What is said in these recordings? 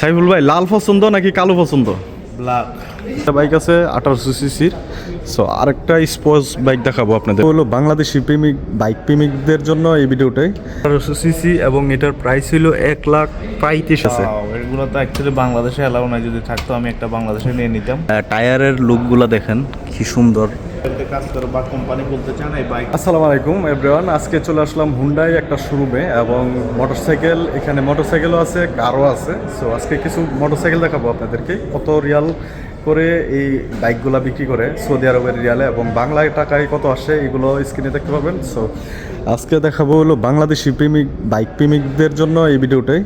সাইফুল ভাই, লাল পছন্দ নাকি কালো পছন্দ? ব্ল্যাক। একটা বাইক আছে 1800 সিসির। সো আরেকটা স্পোর্টস বাইক দেখাবো আপনাদের, হলো বাংলাদেশি প্রেমিক বাইক প্রেমিকদের জন্য এই ভিডিওটাই। 1800 সিসি এবং এটার প্রাইস ছিল 1,35,000 আছে। এগুলো তো অ্যাকচুয়ালি বাংলাদেশে অ্যালাউ নাই, যদি থাকতো আমি একটা বাংলাদেশে নিয়ে নিতাম। টায়ারের লুকগুলো দেখেন কি সুন্দর। কাজ করে বা কোম্পানি খুলতে চান এই বাইক। আসসালামু আলাইকুম এভরিওয়ান, আজকে চলে আসলাম হুন্ডাই একটা শোরুমে এবং মোটরসাইকেল, এখানে মোটরসাইকেলও আছে, কারও আছে। সো আজকে কিছু মোটরসাইকেল দেখাবো আপনাদেরকে, কত রিয়াল করে এই বাইকগুলো বিক্রি করে সৌদি আরবের রিয়ালে এবং বাংলায় টাকায় কত আসে এগুলো স্ক্রিনে দেখতে পাবেন। সো আজকে দেখাবো হলো বাংলাদেশি প্রেমিক বাইক প্রেমিকদের জন্য এই ভিডিওটাই,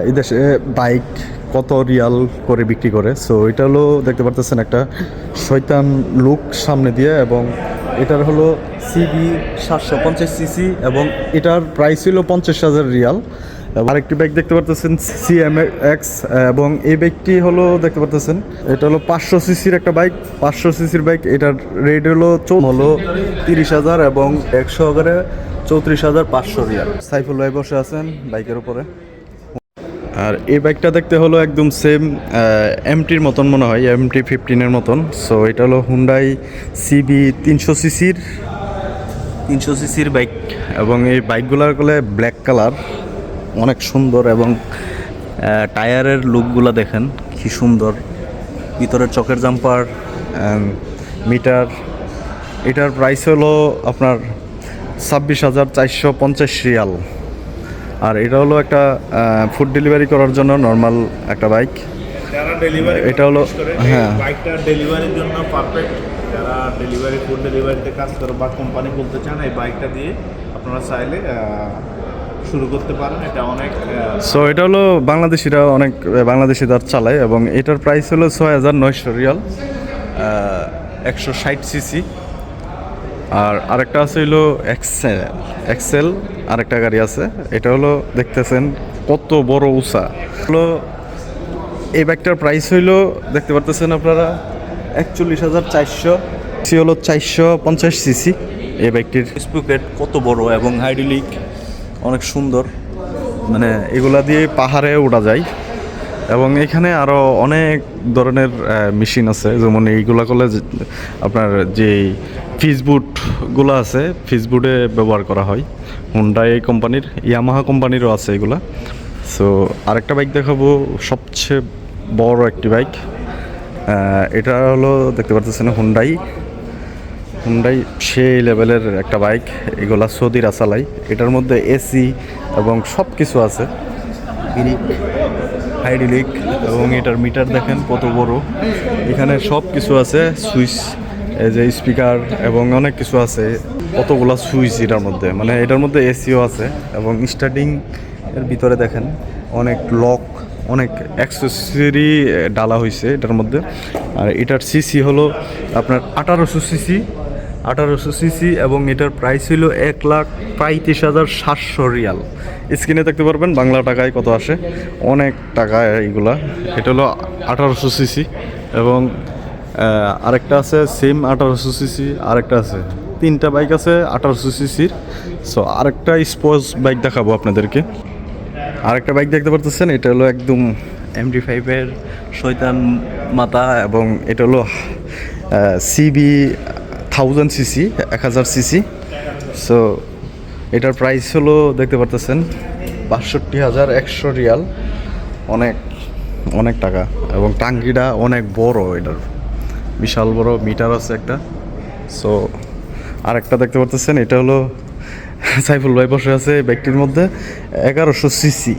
এই দেশে বাইক কত রিয়াল করে বিক্রি করে। সো এটা হলো দেখতে পারতেছেন একটা শয়তান লুক সামনে দিয়ে, এবং এটার হলো সিবি 750 সিসি এবং এটার প্রাইস ছিল 50,000 রিয়াল। আরেকটি বাইক দেখতে পারতেছেন CMX, এবং এই বাইকটি হলো দেখতে পারতেছেন এটা হলো 500 সিসির একটা বাইক, 500 সিসির বাইক। এটার রেট হলো 30,000 এবং 100 করে 34,500 রিয়াল। সাইফুল ভাই বসে আছেন বাইকের উপরে, আর এই বাইকটা দেখতে হলো একদম সেম এমটির মতন মনে হয়, MT-15 মতন। সো এটা হলো হুন্ডাই সিবি 300 সিসির বাইক, এবং এই বাইকগুলোর বলে ব্ল্যাক কালার, অনেক সুন্দর। এবং টায়ারের লুকগুলো দেখেন কি সুন্দর, ভিতরের চকের জাম্পার, মিটার। এটার প্রাইস হলো আপনার 26,450 রিয়াল। আর এটা হলো একটা ফুড ডেলিভারি করার জন্য নর্মাল একটা বাইক। যারা ডেলিভারি এটা হলো হ্যাঁ, বাইকটা ডেলিভারির জন্য পারফেক্ট। যারা ডেলিভারি ফুড ডেলিভারিতে কাজ করে বা কোম্পানি খুলতে চান এই বাইকটা দিয়ে আপনারা চাইলে শুরু করতে পারেন। এটা অনেক সো এটা হলো বাংলাদেশিরা, অনেক বাংলাদেশি তার চালায়, এবং এটার প্রাইস হলো 6,900 রিয়াল, 160 সিসি। আর আরেকটা আছে হলো এক্সেল আরেকটা গাড়ি আছে, এটা হলো দেখতেছেন কত বড় উঁচা হলো। এই বাইকটার প্রাইস হইলো দেখতে পারতেছেন আপনারা 41,400 সি, হলো 450 সিসি। এই বাইকটির স্পুকেট কত বড় এবং হাইড্রোলিক অনেক সুন্দর, মানে এগুলা দিয়ে পাহাড়ে ওঠা যায়। এবং এখানে আরও অনেক ধরনের মেশিন আছে, যেমন এইগুলা করলে আপনার যে ফিসবুটগুলো আছে, ফিসবুটে ব্যবহার করা হয়। হুন্ডাই কোম্পানির, ইয়ামাহা কোম্পানিরও আছে এগুলা। সো আরেকটা বাইক দেখাবো, সবচেয়ে বড় একটি বাইক। এটা হলো দেখতে পাচ্ছেন হুন্ডাই সেই লেভেলের একটা বাইক, এগুলা সৌদিরা চালাই। এটার মধ্যে এসি এবং সব কিছু আছে, হাইড্রোলিক, এবং এটার মিটার দেখেন কত বড়। এখানে সব কিছু আছে, সুইচ, এই যে স্পিকার এবং অনেক কিছু আছে, কতগুলা সুইচ এটার মধ্যে, মানে এটার মধ্যে এসিও আছে। এবং স্টার্টিং এর ভিতরে দেখেন অনেক লক, অনেক অ্যাক্সেসরি ডালা হয়েছে এটার মধ্যে। আর এটার সিসি হলো আপনার 1800 সিসি এবং এটার প্রাইস হলো 1,35,700 রিয়াল। স্ক্রিনে দেখতে পারবেন বাংলা টাকায় কত আসে, অনেক টাকা এইগুলা। এটা হলো 1800 সিসি, এবং আরেকটা আছে সেম 1800 সিসি, আরেকটা আছে, তিনটা বাইক আছে 1800 সিসির। সো আরেকটা স্পোর্টস বাইক দেখাবো আপনাদেরকে। আরেকটা বাইক দেখতে পারতেছেন, এটা হলো একদম MT-5 শয়তান মাথা, এবং এটা হলো সিবি 1000 সিসি, 1000 সিসি। সো এটার প্রাইস হলো দেখতে পারতেছেন 62,100 রিয়াল, অনেক অনেক টাকা। এবং টাঙ্কিটা অনেক বড়, এটার বিশাল বড় মিটার আছে একটা। সো আরেকটা দেখতে পারতেছেন, এটা হলো সাইফুল ভাই বসে আছে বাইকটির মধ্যে, 1100 সিসি।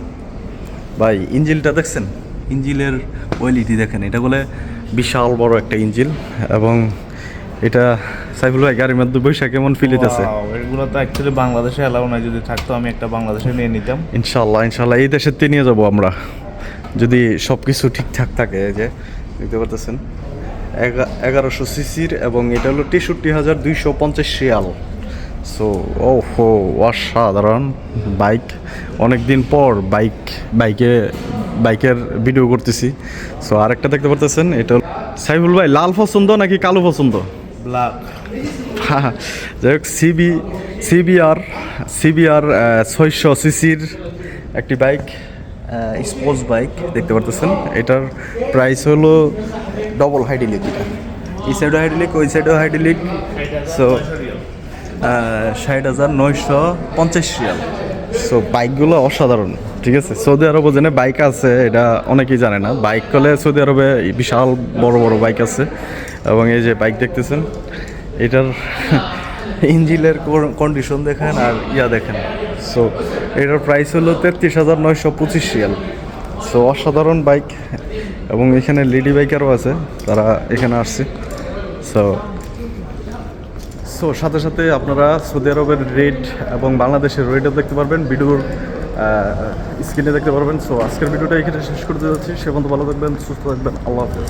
ভাই ইঞ্জিলটা দেখছেন, ইঞ্জিলের কোয়ালিটি দেখেন, এটা বলে বিশাল বড় একটা ইঞ্জিল। এবং এটা সাইফুল ভাই গাড়ির মধ্যে বৈশাখ কেমন ফিল হইতেছে? এগুলো তো অ্যাকচুয়ালি বাংলাদেশে অ্যালাউ নাই, যদি থাকতো আমি একটা বাংলাদেশে নিয়ে নিতাম। ইনশাল্লাহ এই দেশেতে নিয়ে যাব আমরা, যদি সব কিছু ঠিকঠাক থাকে। যে দেখতে পারতেছেন 1100 সিসির, এবং এটা হলো 63,250 রিয়াল। সো ওহো, অসাধারণ বাইক। অনেক দিন পর বাইকের ভিডিও করতেছি। সো আরেকটা দেখতে পারতেছেন, এটা সাইফুল ভাই, লাল পছন্দ নাকি কালো পছন্দ? ব্ল্যাক। যাই হোক, সিবিআর 600 সিসির একটি বাইক, স্পোর্টস বাইক দেখতে পারতেছেন। এটার প্রাইস হলো ডবল হাইড্রোলিক, এটা এই সাইডও হাইড্রোলিক ওই সাইডও হাইড্রোলিক। So 60,950 Real. সো বাইকগুলো অসাধারণ, ঠিক আছে। সৌদি আরবে যেন বাইক আছে এটা অনেকেই জানে না। বাইক হলে সৌদি আরবে বিশাল বড় বড় বাইক আছে, এবং এই যে বাইক দেখতেছেন এটার ইঞ্জিনের কন্ডিশন দেখেন আর দেখেন। সো এটার প্রাইস হলো 33,925 রিয়াল। সো অসাধারণ বাইক, এবং এখানে লেডি বাইকারও আছে, তারা এখানে আসছে। সো সাথে সাথে আপনারা সৌদি আরবের রেট এবং বাংলাদেশের রেটও দেখতে পারবেন, ভিডিওর স্ক্রিনে দেখতে পারবেন। সো আজকের ভিডিওটা এখানে শেষ করতে যাচ্ছি। সে পর্যন্ত ভালো থাকবেন, সুস্থ থাকবেন, আল্লাহ হাফেজ।